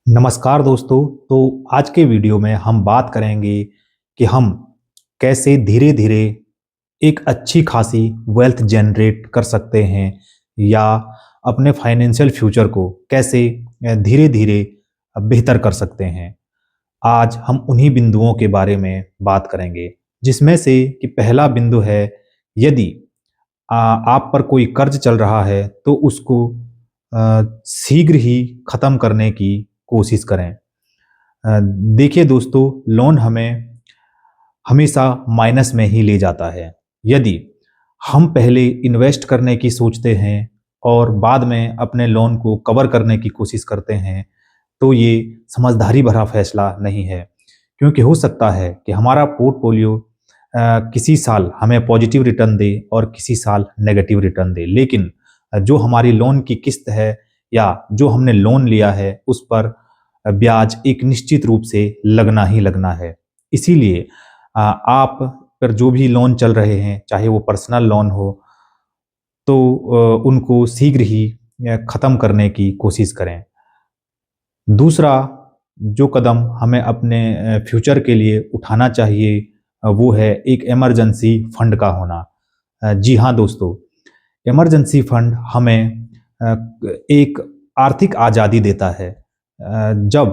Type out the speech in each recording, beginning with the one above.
नमस्कार दोस्तों। तो आज के वीडियो में हम बात करेंगे कि हम कैसे धीरे-धीरे एक अच्छी खासी वेल्थ जनरेट कर सकते हैं या अपने फाइनेंशियल फ्यूचर को कैसे धीरे-धीरे बेहतर कर सकते हैं। आज हम उन्हीं बिंदुओं के बारे में बात करेंगे, जिसमें से कि पहला बिंदु है, यदि आप पर कोई कर्ज चल रहा है तो उसको शीघ्र ही खत्म करने की कोशिश करें। देखिए दोस्तों, लोन हमें हमेशा माइनस में ही ले जाता है। यदि हम पहले इन्वेस्ट करने की सोचते हैं और बाद में अपने लोन को कवर करने की कोशिश करते हैं, तो ये समझदारी भरा फैसला नहीं है। क्योंकि हो सकता है कि हमारा पोर्टफोलियो किसी साल हमें पॉजिटिव रिटर्न दे और किसी साल नेगेटिव रिटर्न दे। लेकिन जो हमारी लोन की किस्त है या जो हमने लोन लिया है, उस पर ब्याज एक निश्चित रूप से लगना ही लगना है। इसीलिए आप पर जो भी लोन चल रहे हैं, चाहे वो पर्सनल लोन हो, तो उनको शीघ्र ही खत्म करने की कोशिश करें। दूसरा जो कदम हमें अपने फ्यूचर के लिए उठाना चाहिए, वो है एक इमरजेंसी फंड का होना। जी हाँ दोस्तों, इमरजेंसी फंड हमें एक आर्थिक आज़ादी देता है। जब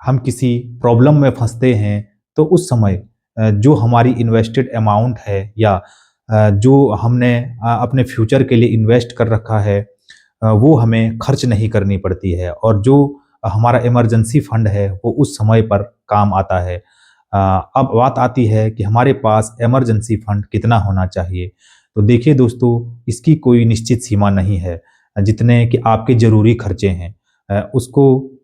हम किसी प्रॉब्लम में फँसते हैं, तो उस समय जो हमारी इन्वेस्टेड अमाउंट है या जो हमने अपने फ्यूचर के लिए इन्वेस्ट कर रखा है, वो हमें खर्च नहीं करनी पड़ती है और जो हमारा इमरजेंसी फंड है, वो उस समय पर काम आता है। अब बात आती है कि हमारे पास इमरजेंसी फंड कितना होना चाहिए। तो देखिए दोस्तों, इसकी कोई निश्चित सीमा नहीं है। जितने कि आपके ज़रूरी खर्चे हैं, उसको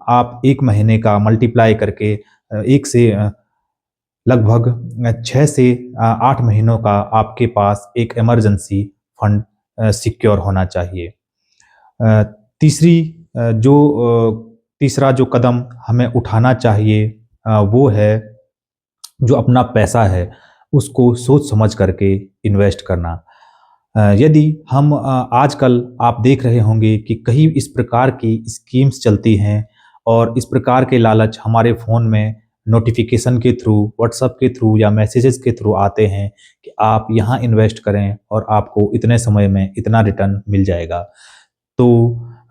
आप 1 महीने का मल्टीप्लाई करके 1 से लगभग 6 से 8 महीनों का आपके पास एक इमरजेंसी फंड सिक्योर होना चाहिए। अ, तीसरी तीसरा जो कदम हमें उठाना चाहिए, वो है जो अपना पैसा है, उसको सोच समझ करके इन्वेस्ट करना। यदि हम आजकल आप देख रहे होंगे कि कई इस प्रकार की स्कीम्स चलती हैं और इस प्रकार के लालच हमारे फ़ोन में नोटिफ़िकेशन के थ्रू, व्हाट्सएप के थ्रू या मैसेजेस के थ्रू आते हैं कि आप यहाँ इन्वेस्ट करें और आपको इतने समय में इतना रिटर्न मिल जाएगा। तो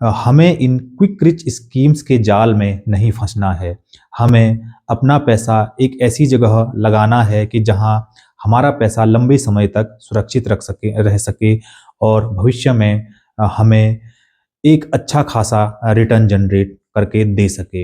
हमें इन क्विक रिच स्कीम्स के जाल में नहीं फंसना है। हमें अपना पैसा एक ऐसी जगह लगाना है कि जहाँ हमारा पैसा लंबे समय तक सुरक्षित रह सके और भविष्य में हमें एक अच्छा खासा रिटर्न जनरेट करके दे सके।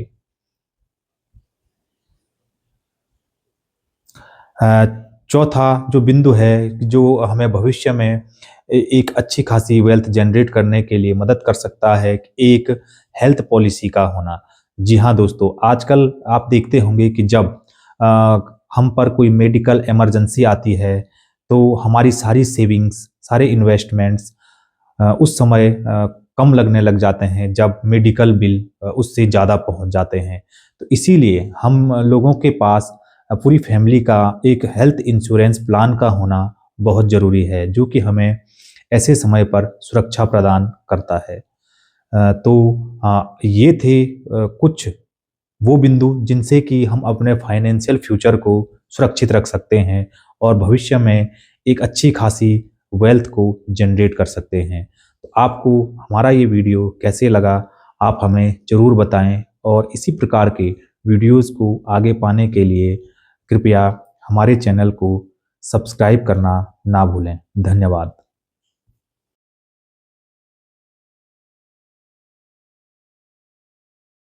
अ, चौथा जो बिंदु है, जो हमें भविष्य में एक अच्छी खासी वेल्थ जनरेट करने के लिए मदद कर सकता है, एक हेल्थ पॉलिसी का होना। जी हाँ दोस्तों, आजकल आप देखते होंगे कि जब अ, हम पर कोई मेडिकल इमरजेंसी आती है, तो हमारी सारी सेविंग्स, सारे इन्वेस्टमेंट्स उस समय कम लगने लग जाते हैं जब मेडिकल बिल उससे ज़्यादा पहुँच जाते हैं। तो इसीलिए हम लोगों के पास पूरी फैमिली का एक हेल्थ इंश्योरेंस प्लान का होना बहुत ज़रूरी है, जो कि हमें ऐसे समय पर सुरक्षा प्रदान करता है। ये थे कुछ वो बिंदु जिनसे कि हम अपने फाइनेंशियल फ्यूचर को सुरक्षित रख सकते हैं और भविष्य में एक अच्छी खासी वेल्थ को जनरेट कर सकते हैं। तो आपको हमारा ये वीडियो कैसे लगा, आप हमें ज़रूर बताएं और इसी प्रकार के वीडियोज़ को आगे पाने के लिए कृपया हमारे चैनल को सब्सक्राइब करना ना भूलें। धन्यवाद।